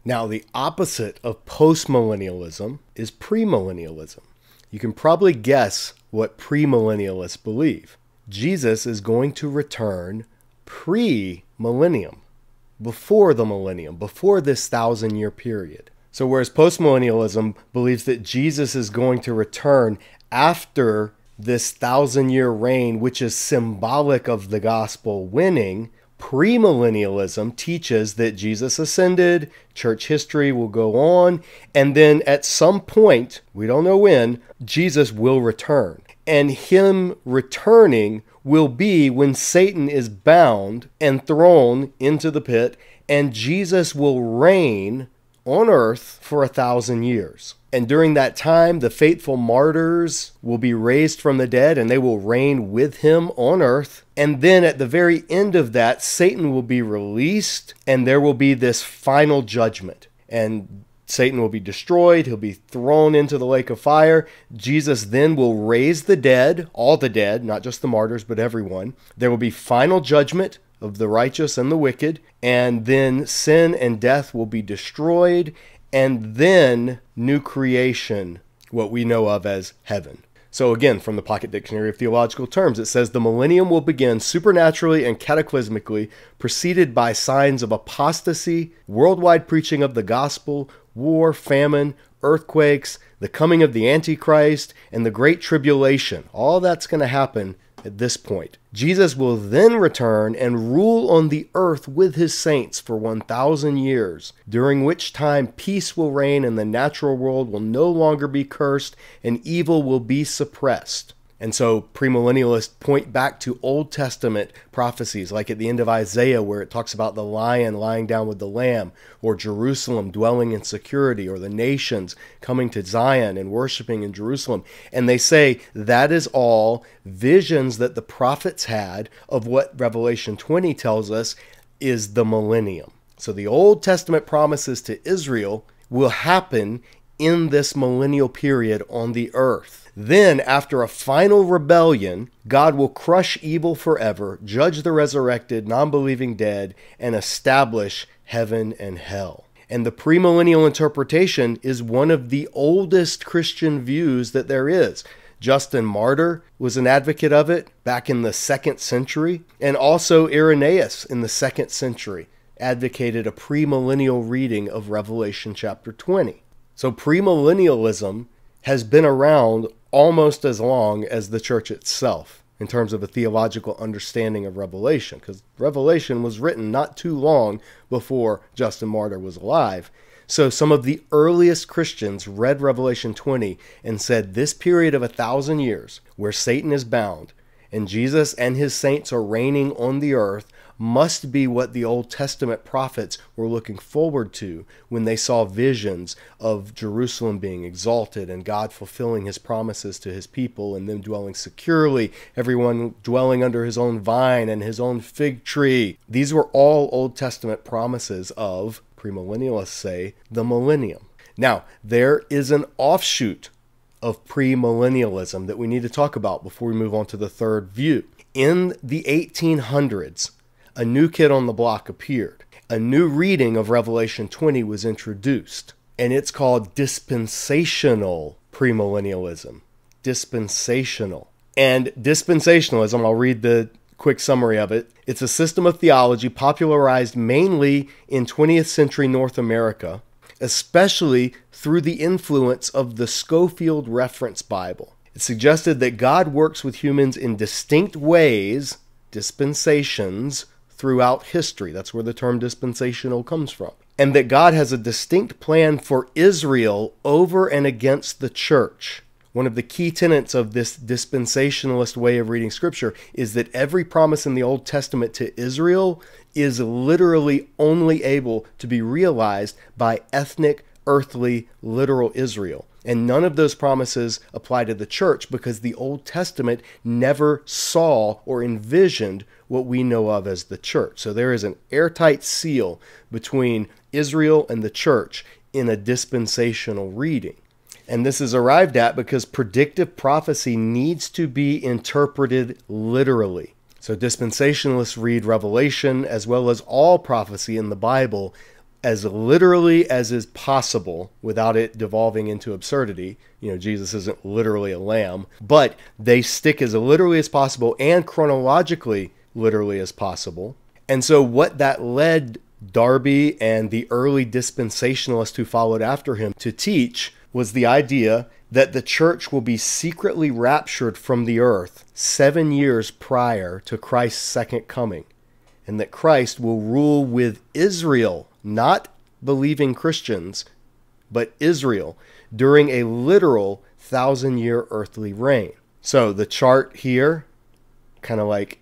Now, the opposite of postmillennialism is premillennialism. You can probably guess what premillennialists believe. Jesus is going to return pre-millennium, before the millennium, before this 1,000-year period. So whereas postmillennialism believes that Jesus is going to return after this 1,000-year reign, which is symbolic of the gospel winning, premillennialism teaches that Jesus ascended, church history will go on, and then at some point, we don't know when, Jesus will return. And him returning will be when Satan is bound and thrown into the pit, and Jesus will reign on earth for 1,000 years. And during that time, the faithful martyrs will be raised from the dead and they will reign with him on earth. And then at the very end of that, Satan will be released and there will be this final judgment. And Satan will be destroyed. He'll be thrown into the lake of fire. Jesus then will raise the dead, all the dead, not just the martyrs, but everyone. There will be final judgment of the righteous and the wicked, and then sin and death will be destroyed, and then new creation, what we know of as heaven. So again, from the Pocket Dictionary of Theological Terms, it says the millennium will begin supernaturally and cataclysmically, preceded by signs of apostasy, worldwide preaching of the gospel, war, famine, earthquakes, the coming of the Antichrist, and the Great Tribulation. All that's going to happen at this point. Jesus will then return and rule on the earth with his saints for 1,000 years, during which time peace will reign and the natural world will no longer be cursed and evil will be suppressed. And so premillennialists point back to Old Testament prophecies, like at the end of Isaiah, where it talks about the lion lying down with the lamb, or Jerusalem dwelling in security, or the nations coming to Zion and worshiping in Jerusalem. And they say that is all visions that the prophets had of what Revelation 20 tells us is the millennium. So the Old Testament promises to Israel will happen in this millennial period on the earth. Then, after a final rebellion, God will crush evil forever, judge the resurrected, non-believing dead, and establish heaven and hell. And the premillennial interpretation is one of the oldest Christian views that there is. Justin Martyr was an advocate of it back in the 2nd century, and also Irenaeus in the 2nd century advocated a premillennial reading of Revelation chapter 20. So premillennialism has been around almost as long as the church itself in terms of a theological understanding of Revelation, because Revelation was written not too long before Justin Martyr was alive. So some of the earliest Christians read Revelation 20 and said this period of 1,000 years where Satan is bound and Jesus and his saints are reigning on the earth must be what the Old Testament prophets were looking forward to when they saw visions of Jerusalem being exalted and God fulfilling his promises to his people and them dwelling securely, everyone dwelling under his own vine and his own fig tree. These were all Old Testament promises of, premillennialists say, the millennium. Now, there is an offshoot of premillennialism that we need to talk about before we move on to the third view. In the 1800s, a new kid on the block appeared. A new reading of Revelation 20 was introduced, and it's called dispensational premillennialism. Dispensational. And dispensationalism, I'll read the quick summary of it. It's a system of theology popularized mainly in 20th century North America, especially through the influence of the Scofield Reference Bible. It suggested that God works with humans in distinct ways, dispensations, throughout history. That's where the term dispensational comes from. And that God has a distinct plan for Israel over and against the church. One of the key tenets of this dispensationalist way of reading Scripture is that every promise in the Old Testament to Israel is literally only able to be realized by ethnic, earthly, literal Israel. And none of those promises apply to the church because the Old Testament never saw or envisioned what we know of as the church. So there is an airtight seal between Israel and the church in a dispensational reading. And this is arrived at because predictive prophecy needs to be interpreted literally. So dispensationalists read Revelation as well as all prophecy in the Bible as literally as is possible without it devolving into absurdity. Jesus isn't literally a lamb, but they stick as literally as possible and chronologically literally as possible. And so what that led Darby and the early dispensationalists who followed after him to teach was the idea that the church will be secretly raptured from the earth 7 years prior to Christ's second coming, and that Christ will rule with Israel, not believing Christians, but Israel, during a literal 1,000-year earthly reign. So the chart here kind of like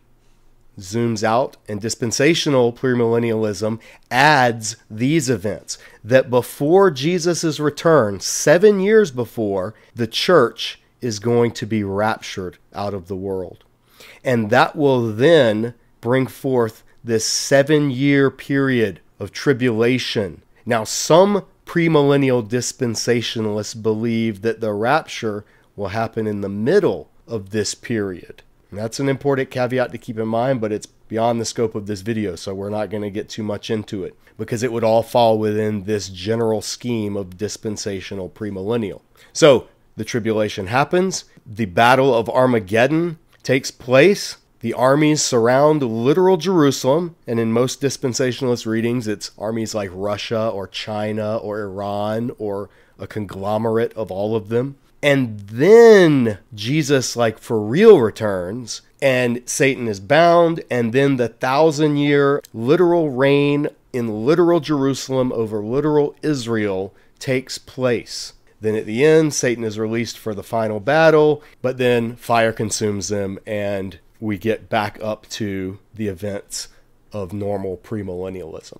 zooms out, and dispensational premillennialism adds these events, that before Jesus' return, 7 years before, the church is going to be raptured out of the world. And that will then bring forth this 7-year period of tribulation. Now, some premillennial dispensationalists believe that the rapture will happen in the middle of this period. And that's an important caveat to keep in mind, but it's beyond the scope of this video, so we're not going to get too much into it, because it would all fall within this general scheme of dispensational premillennial. So the tribulation happens, the Battle of Armageddon takes place, the armies surround literal Jerusalem, and in most dispensationalist readings, it's armies like Russia or China or Iran or a conglomerate of all of them. And then Jesus, for real, returns, and Satan is bound, and then the 1,000-year literal reign in literal Jerusalem over literal Israel takes place. Then at the end, Satan is released for the final battle, but then fire consumes them, and we get back up to the events of normal premillennialism.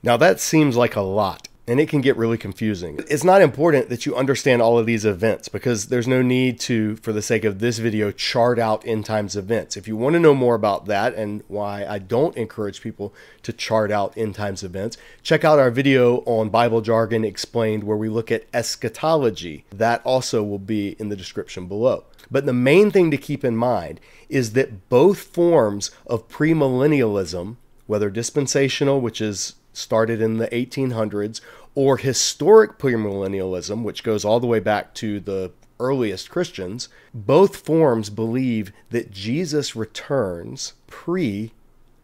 Now that seems like a lot, and it can get really confusing. It's not important that you understand all of these events, because there's no need to, for the sake of this video, chart out end times events. If you want to know more about that and why I don't encourage people to chart out end times events, check out our video on Bible Jargon Explained, where we look at eschatology. That also will be in the description below. But the main thing to keep in mind is that both forms of premillennialism, whether dispensational, which is started in the 1800s, or historic premillennialism, which goes all the way back to the earliest Christians, both forms believe that Jesus returns pre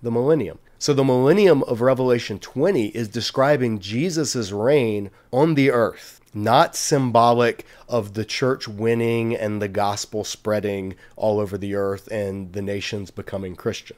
the millennium. So the millennium of Revelation 20 is describing Jesus's reign on the earth, not symbolic of the church winning and the gospel spreading all over the earth and the nations becoming Christian.